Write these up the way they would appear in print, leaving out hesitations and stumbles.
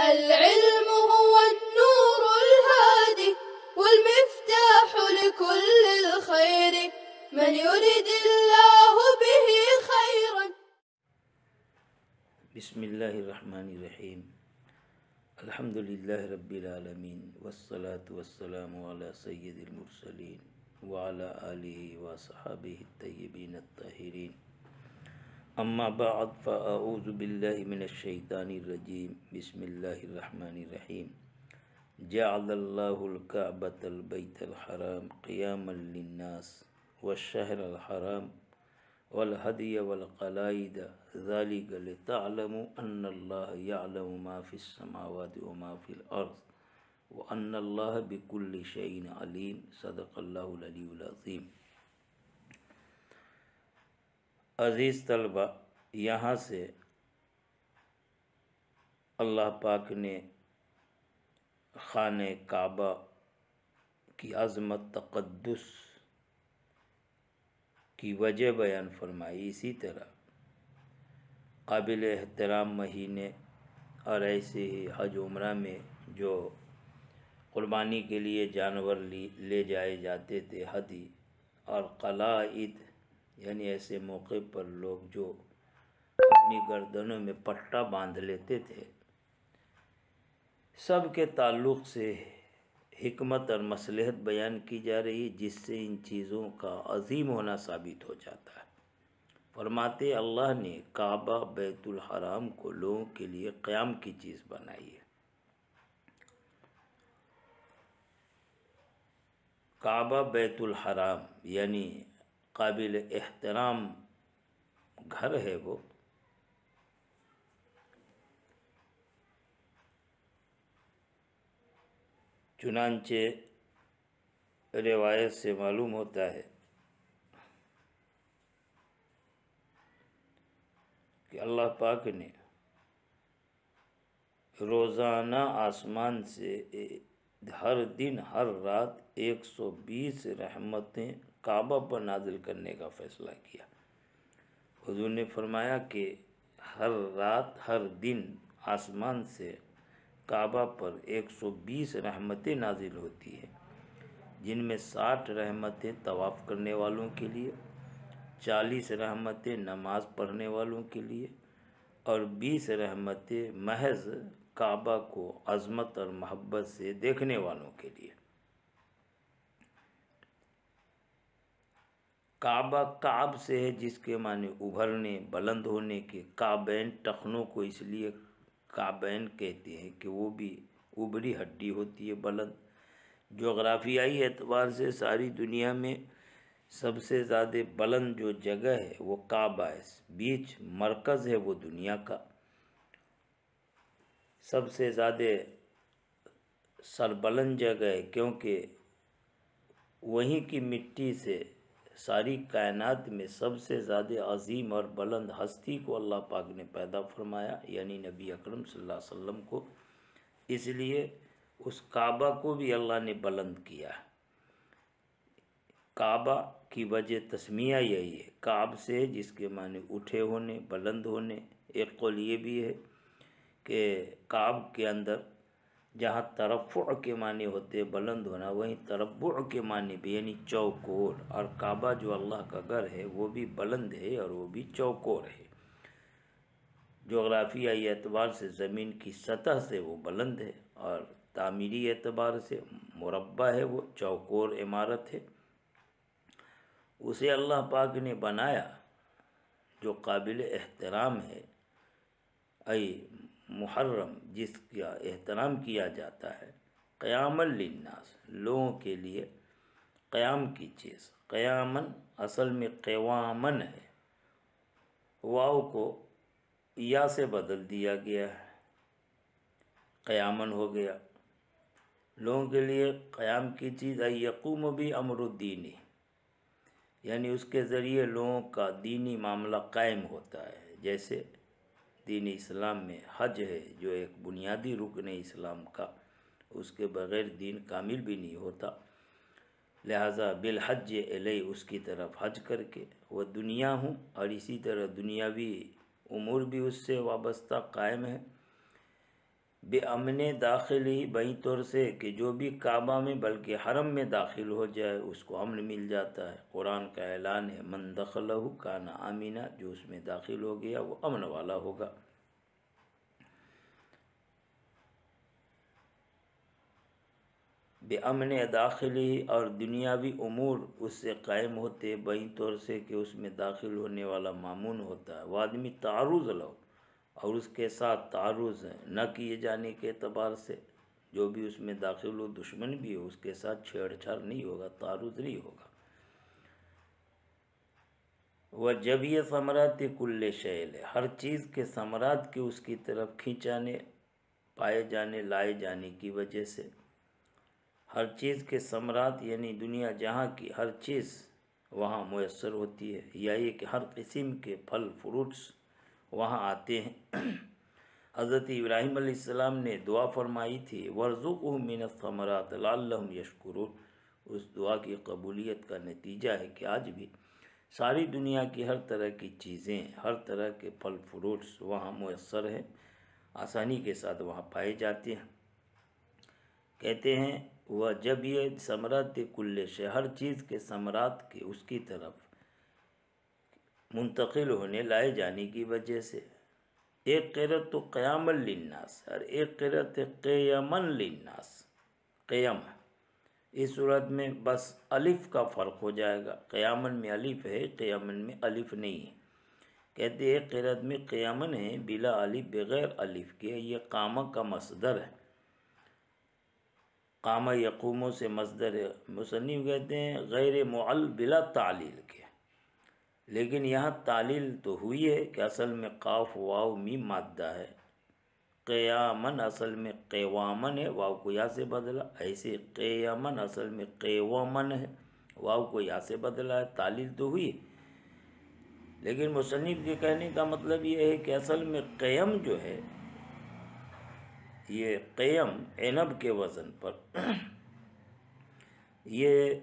العلم هو النور الهادي والمفتاح لكل الخير من يرد الله به خيرا. بسم اللہ الرحمن الرحیم. الحمد للہ رب العالمین والصلاة والسلام علی سید المرسلین وعلی آلہ وصحابہ الطیبین الطاہرین. اما بعد فاعوذ باللہ من الشیطان الرجیم. بسم اللہ الرحمن الرحیم. جعل اللہ الکعبۃ البیت الحرام قیاما للناس والشہر الحرام والہدی والقلائد ذلک لتعلموا ان اللہ یعلم ما فی السماوات وما فی الارض وان اللہ بکل شیء علیم. صدق اللہ العلی العظیم. عزیز طلبہ، یہاں سے اللہ پاک نے خانہ کعبہ کی عظمت، تقدس کی وجہ بیان فرمائی. اسی طرح قابل احترام مہینے اور ایسے ہی حج عمرہ میں جو قربانی کے لیے جانور لے جائے جاتے تھے، ہدی اور قلائد یعنی ایسے موقع پر لوگ جو اپنی گردنوں میں پٹا باندھ لیتے تھے، سب کے تعلق سے حکمت اور مصلحت بیان کی جا رہی، جس سے ان چیزوں کا عظیم ہونا ثابت ہو جاتا ہے. فرماتے اللہ نے کعبہ بیت الحرام کو لوگوں کے لیے قیام کی چیز بنائی ہے. کعبہ بیت الحرام یعنی قابل احترام گھر ہے وہ. چنانچہ روایت سے معلوم ہوتا ہے کہ اللہ پاک نے روزانہ آسمان سے ہر دن ہر رات 120 رحمتیں کعبہ پر نازل کرنے کا فیصلہ کیا. حضور نے فرمایا کہ ہر رات ہر دن آسمان سے کعبہ پر 120 رحمتیں نازل ہوتی ہیں، جن میں 60 رحمتیں طواف کرنے والوں کے لیے، 40 رحمتیں نماز پڑھنے والوں کے لیے اور 20 رحمتیں محض کعبہ کو عظمت اور محبت سے دیکھنے والوں کے لیے. کعبہ کعب سے ہے، جس کے معنی ابھرنے، بلند ہونے کے. کعبین ٹخنوں کو اس لیے کعبین کہتے ہیں کہ وہ بھی ابری ہڈی ہوتی ہے، بلند. جغرافیائی اعتبار سے ساری دنیا میں سب سے زیادہ بلند جو جگہ ہے وہ کعبہ ہے. بیچ مرکز ہے وہ دنیا کا. سب سے زیادہ سربلند جگہ ہے، کیونکہ وہیں کی مٹی سے ساری کائنات میں سب سے زیادہ عظیم اور بلند ہستی کو اللہ پاک نے پیدا فرمایا، یعنی نبی اکرم صلی اللہ علیہ وسلم کو. اس لیے اس کعبہ کو بھی اللہ نے بلند کیا. کعبہ کی وجہ تسمیہ یہی ہے، کعب سے جس کے معنی اٹھے ہونے، بلند ہونے. ایک قول یہ بھی ہے کہ کعب کے اندر جہاں ترفع کے معنی ہوتے بلند ہونا، وہیں تربع کے معنی بھی یعنی چوکور. اور کعبہ جو اللہ کا گھر ہے وہ بھی بلند ہے اور وہ بھی چوکور ہے. جغرافیائی اعتبار سے زمین کی سطح سے وہ بلند ہے اور تعمیری اعتبار سے مربع ہے، وہ چوکور عمارت ہے. اسے اللہ پاک نے بنایا جو قابل احترام ہے، ای محرم، جس کا احترام کیا جاتا ہے. قیاما للناس، لوگوں کے لیے قیام کی چیز. قیامن اصل میں قوامن ہے، واو کو یا سے بدل دیا گیا ہے، قیامن ہو گیا. لوگوں کے لیے قیام کی چیز ای یقوم بھی امر الدین، یعنی اس کے ذریعے لوگوں کا دینی معاملہ قائم ہوتا ہے. جیسے دین اسلام میں حج ہے جو ایک بنیادی رکن ہے اسلام کا، اس کے بغیر دین کامل بھی نہیں ہوتا. لہٰذا بالحج الی، اس کی طرف حج کر کے وہ دنیا ہوں، اور اسی طرح دنیاوی امور بھی اس سے وابستہ قائم ہے. بے امن داخلی بئی طور سے کہ جو بھی کعبہ میں بلکہ حرم میں داخل ہو جائے اس کو امن مل جاتا ہے۔ قرآن کا اعلان ہے من دخلہ کان آمنا، جو اس میں داخل ہو گیا وہ امن والا ہوگا۔ بے امن داخلی، اور دنیاوی امور اس سے قائم ہوتے بئی طور سے کہ اس میں داخل ہونے والا مامون ہوتا ہے۔ وہ آدمی تعرض لو، اور اس کے ساتھ تعرض نہ کیے جانے کے اعتبار سے، جو بھی اس میں داخل ہو دشمن بھی ہو اس کے ساتھ چھیڑ چھاڑ نہیں ہوگا، تعرض نہیں ہوگا۔ وہ جب یہ ثمرات کل شیء، ہر چیز کے ثمرات کے اس کی طرف کھینچانے، پائے جانے، لائے جانے کی وجہ سے، ہر چیز کے ثمرات یعنی دنیا جہاں کی ہر چیز وہاں میسر ہوتی ہے، یا یہ کہ ہر قسم کے پھل فروٹس وہاں آتے ہیں۔ حضرت ابراہیم علیہ السلام نے دعا فرمائی تھی وَارْزُقْهُم مِّنَ الثَّمَرَاتِ لَعَلَّهُمْ يَشْكُرُونَ، اس دعا کی قبولیت کا نتیجہ ہے کہ آج بھی ساری دنیا کی ہر طرح کی چیزیں، ہر طرح کے پھل فروٹس وہاں میسر ہیں، آسانی کے ساتھ وہاں پائے جاتے ہیں۔ کہتے ہیں وہ جب یہ ثمرات کل شے، ہر چیز کے ثمرات کے اس کی طرف منتقل ہونے، لائے جانے کی وجہ سے، ایک قرأت تو قیاما للناس اور ایک قرأت قیما للناس، قیام، اس صورت میں بس الف کا فرق ہو جائے گا، قیامن میں الف ہے، قیامن میں الف نہیں ہے۔ کہتے ہیں ایک قرأت میں قیامن ہے بلا الف، بغیر الف کے، یہ قامہ کا مصدر ہے، قامہ یقوموں سے مصدر ہے۔ مصنف کہتے ہیں غیر معل بلا تعلیل کے، لیکن یہاں تعلیل تو ہوئی ہے کہ اصل میں قاف واو میم مادہ ہے، قیامن اصل میں قیوامن ہے، واو کو یا سے بدلا، ایسے قیامن اصل میں قیوامن ہے، واو کو یا سے بدلا ہے، تعلیل تو ہوئی ہے۔ لیکن مصنف کے کہنے کا مطلب یہ ہے کہ اصل میں قیم جو ہے، یہ قیم عنب کے وزن پر یہ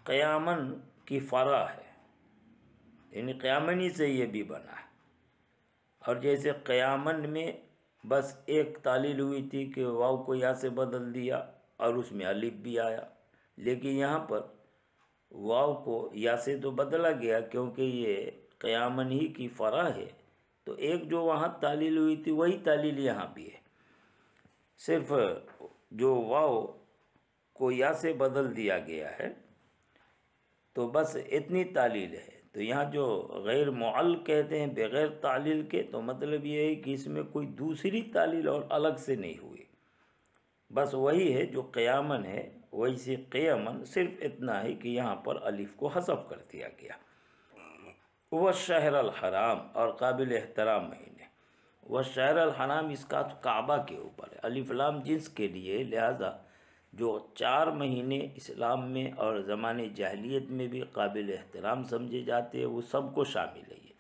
قیامن کی فرع ہے، یعنی قیامنی سے یہ بھی بنا ہے۔ اور جیسے قیامن میں بس ایک تعلیل ہوئی تھی کہ واو کو یا سے بدل دیا اور اس میں الف بھی آیا، لیکن یہاں پر واو کو یا سے تو بدلا گیا کیونکہ یہ قیامن ہی کی فرع ہے، تو ایک جو وہاں تعلیل ہوئی تھی وہی تعلیل یہاں بھی ہے، صرف جو واو کو یا سے بدل دیا گیا ہے تو بس اتنی تعلیل ہے۔ تو یہاں جو غیر معل کہتے ہیں بغیر تعلیل کے، تو مطلب یہ ہے کہ اس میں کوئی دوسری تعلیل اور الگ سے نہیں ہوئی، بس وہی ہے جو قیامن ہے ویسے قیامن، صرف اتنا ہے کہ یہاں پر الف کو حذف کر دیا گیا۔ والشہر الحرام، اور قابل احترام مہینے، والشہر الحرام اس کا کعبہ کے اوپر ہے، الف لام جنس کے لیے، لہذا جو 4 مہینے اسلام میں اور زمانے جاہلیت میں بھی قابل احترام سمجھے جاتے ہیں وہ سب کو شامل ہے یہ،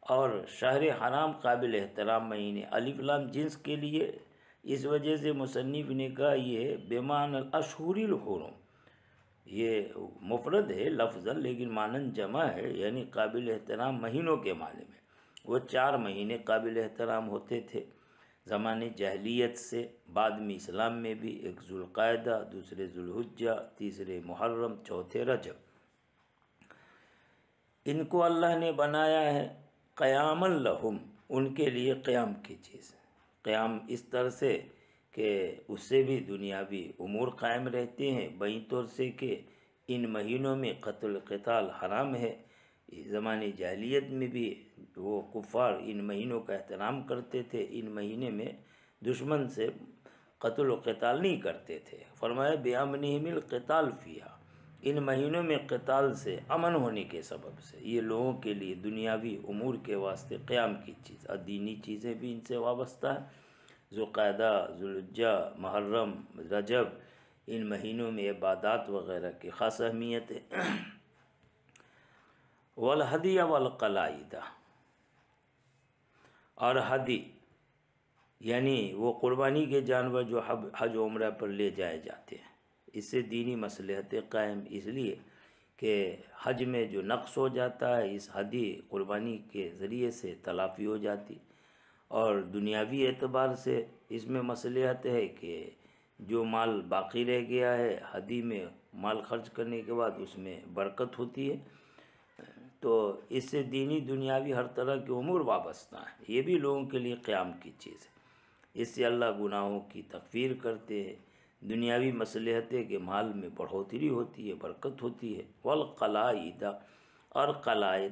اور شہر حرام قابل احترام مہینے، الف لام جنس کے لیے، اس وجہ سے مصنف نے کہا یہ بمعنی الاشہر الحرم، یہ مفرد ہے لفظاً لیکن معنی جمع ہے، یعنی قابل احترام مہینوں کے معنی میں۔ وہ 4 مہینے قابل احترام ہوتے تھے زمانے جاہلیت سے، بعد میں اسلام میں بھی، ایک ذوالقعدہ، دوسرے ذوالحجہ، تیسرے محرم، چوتھے رجب۔ ان کو اللہ نے بنایا ہے قیام لہم، ان کے لیے قیام کی چیز، قیام اس طرح سے کہ اس سے بھی دنیاوی امور قائم رہتے ہیں، بئی طور سے کہ ان مہینوں میں قتل قتال حرام ہے۔ زمانے جاہلیت میں بھی وہ کفار ان مہینوں کا احترام کرتے تھے، ان مہینے میں دشمن سے قتل و قتال نہیں کرتے تھے، فرمایا بِأَمْنِهِمِ الْقِتَالُ فِيهَا، ان مہینوں میں قتال سے امن ہونے کے سبب سے یہ لوگوں کے لیے دنیاوی امور کے واسطے قیام کی چیز، اور دینی چیزیں بھی ان سے وابستہ ہیں، ذوالقعدہ، ذوالحجہ، محرم، رجب، ان مہینوں میں عبادات وغیرہ کی خاص اہمیت ہے۔ والہدی والقلائد، اور ہدی یعنی وہ قربانی کے جانور جو حج و عمرہ پر لے جائے جاتے ہیں، اس سے دینی مصلحت قائم، اس لیے کہ حج میں جو نقص ہو جاتا ہے اس ہدی قربانی کے ذریعے سے تلافی ہو جاتی، اور دنیاوی اعتبار سے اس میں مصلحت ہے کہ جو مال باقی رہ گیا ہے حدی میں مال خرچ کرنے کے بعد اس میں برکت ہوتی ہے، تو اس سے دینی دنیاوی ہر طرح کے امور وابستہ ہیں۔ یہ بھی لوگوں کے لیے قیام کی چیز ہے، اس سے اللہ گناہوں کی تکفیر کرتے ہیں، دنیاوی مصلحت ہے کہ مال میں بڑھوتری ہوتی ہے، برکت ہوتی ہے۔ والقلائد، اور قلائد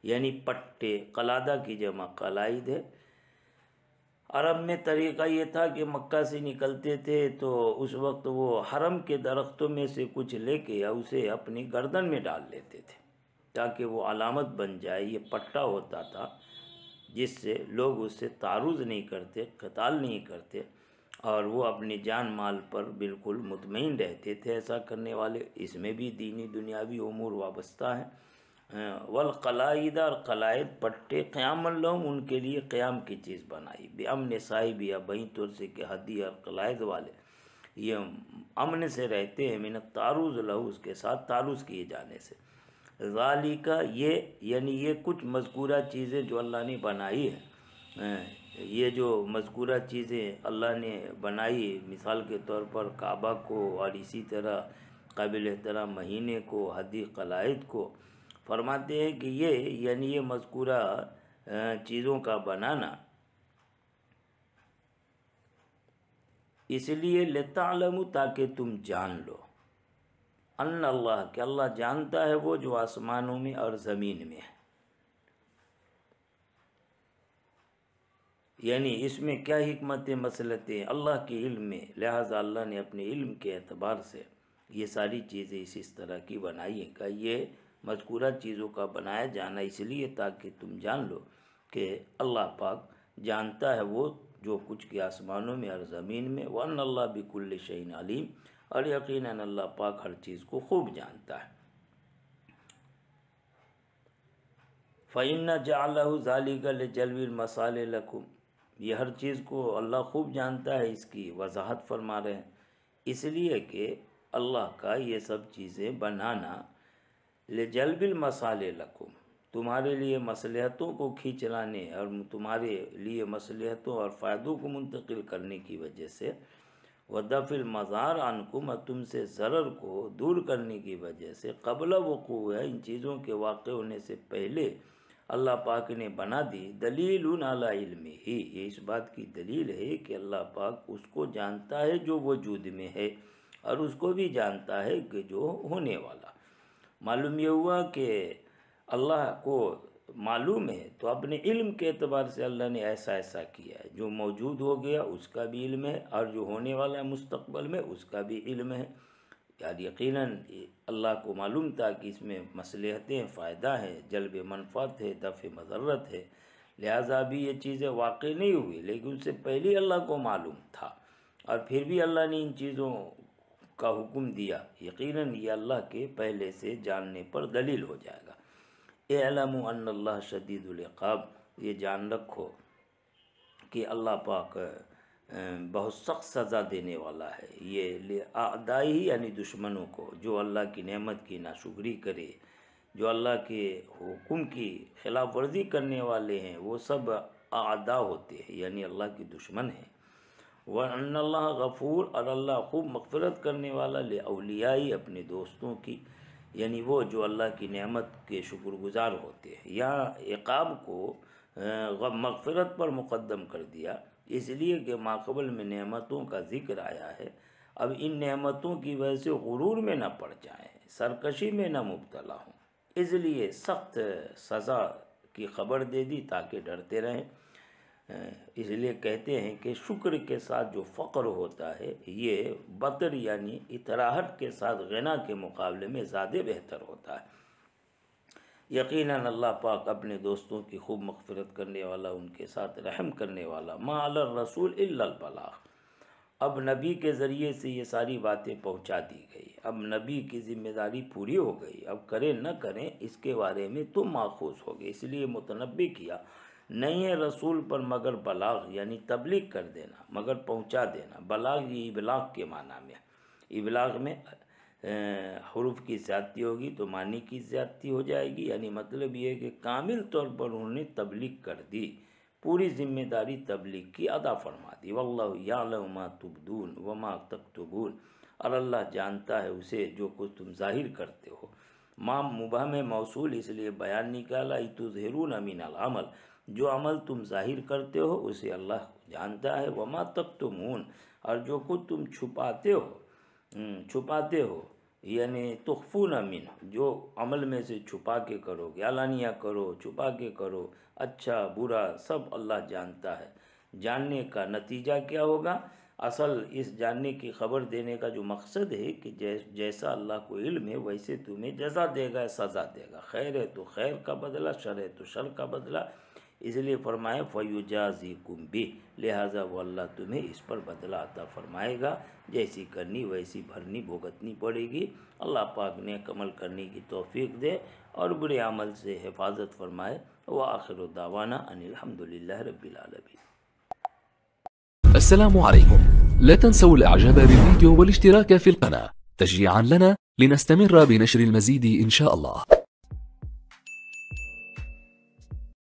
یعنی پٹے، قلادہ کی جمع قلائد ہے۔ عرب میں طریقہ یہ تھا کہ مکہ سے نکلتے تھے تو اس وقت وہ حرم کے درختوں میں سے کچھ لے کے یا اسے اپنی گردن میں ڈال لیتے تھے تاکہ وہ علامت بن جائے۔ یہ پٹا ہوتا تھا جس سے لوگ اس سے تعرض نہیں کرتے، قتال نہیں کرتے، اور وہ اپنی جان مال پر بالکل مطمئن رہتے تھے ایسا کرنے والے۔ اس میں بھی دینی دنیاوی امور وابستہ ہیں۔ والقلائد، اور قلائد پٹے، قیام لہم، ان کے لیے قیام کی چیز بنائی، بامن صاحب، یا بہیں طور سے کہ حدی اور قلائد والے یہ امن سے رہتے ہیں، من التعرض لہو، اس کے ساتھ تعرض کیے جانے سے۔ ذالک، یہ یعنی یہ کچھ مذکورہ چیزیں جو اللہ نے بنائی ہیں، یہ جو مذکورہ چیزیں اللہ نے بنائی، مثال کے طور پر کعبہ کو، اور اسی طرح قابل احترام مہینے کو، حدی قلائد کو، فرماتے ہیں کہ یہ یعنی یہ مذکورہ چیزوں کا بنانا اس لیے لتعلموا، تاکہ تم جان لو، ان اللہ، کہ اللہ جانتا ہے وہ جو آسمانوں میں اور زمین میں ہے۔ یعنی اس میں کیا حکمت مسلطیں اللہ کے علم میں، لہٰذا اللہ نے اپنے علم کے اعتبار سے یہ ساری چیزیں اس طرح کی بنائی ہیں۔ کہ یہ مذکورہ چیزوں کا بنایا جانا اس لیے تاکہ تم جان لو کہ اللہ پاک جانتا ہے وہ جو کچھ کے آسمانوں میں اور زمین میں، وَأَنَّ اللَّهَ بِكُلِّ شَيْءٍ عَلِيمٌ، اور یقیناً اللہ پاک ہر چیز کو خوب جانتا ہے۔ فَإِنَّ جَعَلَهُ ذَلِكَ لِجَلْبِ الْمَصَالِحِ لَكُمْ، یہ ہر چیز کو اللہ خوب جانتا ہے، اس کی وضاحت فرما رہے ہیں، اس لیے کہ اللہ کا یہ سب چیزیں بنانا لِجَلْبِ الْمَصَالِحِ لَكُمْ، تمہارے لیے مصلحتوں کو کھینچ لانے اور تمہارے لیے مصلحتوں اور فائدوں کو منتقل کرنے کی وجہ سے، وَدَفْعِ الْمَضَارِ عَنْكُمْ، اور تم سے ضرر کو دور کرنے کی وجہ سے، قبل وقوع ہے، ان چیزوں کے واقع ہونے سے پہلے اللہ پاک نے بنا دی۔ دلیل علی علمہ، یہ اس بات کی دلیل ہے کہ اللہ پاک اس کو جانتا ہے جو وجود میں ہے، اور اس کو بھی جانتا ہے کہ جو ہونے والا۔ معلوم یہ ہوا کہ اللہ کو معلوم ہے تو اپنے علم کے اعتبار سے اللہ نے ایسا ایسا کیا ہے، جو موجود ہو گیا اس کا بھی علم ہے، اور جو ہونے والا ہے مستقبل میں اس کا بھی علم ہے۔ یار یقیناً اللہ کو معلوم تھا کہ اس میں مصلحتیں، فائدہ ہے، جلب منفعت ہے، دفع مضرت ہے، لہٰذا ابھی یہ چیزیں واقع نہیں ہوئی، لیکن اس سے پہلے اللہ کو معلوم تھا، اور پھر بھی اللہ نے ان چیزوں کا حکم دیا۔ یقیناً یہ اللہ کے پہلے سے جاننے پر دلیل ہو جائے گا۔ اعلموا ان اللہ شدید العقاب، یہ جان رکھو کہ اللہ پاک بہت سخت سزا دینے والا ہے، یہ لأعدائہ، یعنی دشمنوں کو، جو اللہ کی نعمت کی ناشکری کرے، جو اللہ کے حکم کی خلاف ورزی کرنے والے ہیں، وہ سب اعداء ہوتے ہیں، یعنی اللہ کی دشمن ہیں۔ وَأَنَّ اللَّهَ غَفُورٌ، اور اللہ خوب مغفرت کرنے والا، لأولیائی، اپنے دوستوں کی، یعنی وہ جو اللہ کی نعمت کے شکر گزار ہوتے ہیں۔ یہاں عقاب کو مغفرت پر مقدم کر دیا، اس لیے کہ ماقبل میں نعمتوں کا ذکر آیا ہے، اب ان نعمتوں کی وجہ سے غرور میں نہ پڑ جائیں، سرکشی میں نہ مبتلا ہوں، اس لیے سخت سزا کی خبر دے دی تاکہ ڈرتے رہیں۔ اس لیے کہتے ہیں کہ شکر کے ساتھ جو فقر ہوتا ہے یہ بطر یعنی اطراحت کے ساتھ غنا کے مقابلے میں زیادہ بہتر ہوتا ہے۔ یقیناً اللہ پاک اپنے دوستوں کی خوب مغفرت کرنے والا، ان کے ساتھ رحم کرنے والا۔ ما علی الرسول الا البلاغ، اب نبی کے ذریعے سے یہ ساری باتیں پہنچا دی گئی، اب نبی کی ذمہ داری پوری ہو گئی، اب کریں نہ کریں اس کے بارے میں تم ماخوذ ہو گئے، اس لیے متنبی کیا نہیں ہے رسول پر مگر بلاغ، یعنی تبلیغ کر دینا، مگر پہنچا دینا۔ بلاغ یہ ابلاغ کے معنی میں، ابلاغ میں حروف کی زیادتی ہوگی تو معنی کی زیادتی ہو جائے گی، یعنی مطلب یہ ہے کہ کامل طور پر انہوں نے تبلیغ کر دی، پوری ذمہ داری تبلیغ کی ادا فرما دی۔ واللہ یعلم ما تبدون وما تکتمون، اور اللہ جانتا ہے اسے جو کچھ تم ظاہر کرتے ہو۔ ما مبہم موصول اس لیے بیان نکالا، تظہرون من العمل، جو عمل تم ظاہر کرتے ہو اسے اللہ جانتا ہے، وما تکتمون، اور جو کچھ تم چھپاتے ہو یعنی تخفون منہ، جو عمل میں سے چھپا کے کرو گے، علانیہ کرو، چھپا کے کرو، اچھا برا سب اللہ جانتا ہے۔ جاننے کا نتیجہ کیا ہوگا؟ اصل اس جاننے کی خبر دینے کا جو مقصد ہے کہ جیسا اللہ کو علم ہے ویسے تمہیں جزا دے گا، سزا دے گا، خیر ہے تو خیر کا بدلہ، شر ہے تو شر کا بدلہ، اس لیے فرمایا فَيُجَازِكُمْ بِهِ، لہٰذا وہ اللہ تمہیں اس پر بدلہ عطا فرمائے گا، جیسی کرنی ویسی بھرنی بھگتنی پڑے گی۔ اللہ پاک نے عمل کرنے کی توفیق دے اور برے عمل سے حفاظت فرمائے۔ وآخر دعوانا ان الحمد للہ رب العالمین۔ السلام عليكم، لا تنسوا الاعجاب بالفيديو والاشتراك في القناة تشجيعا لنا لنستمر بنشر المزيد إن شاء الله.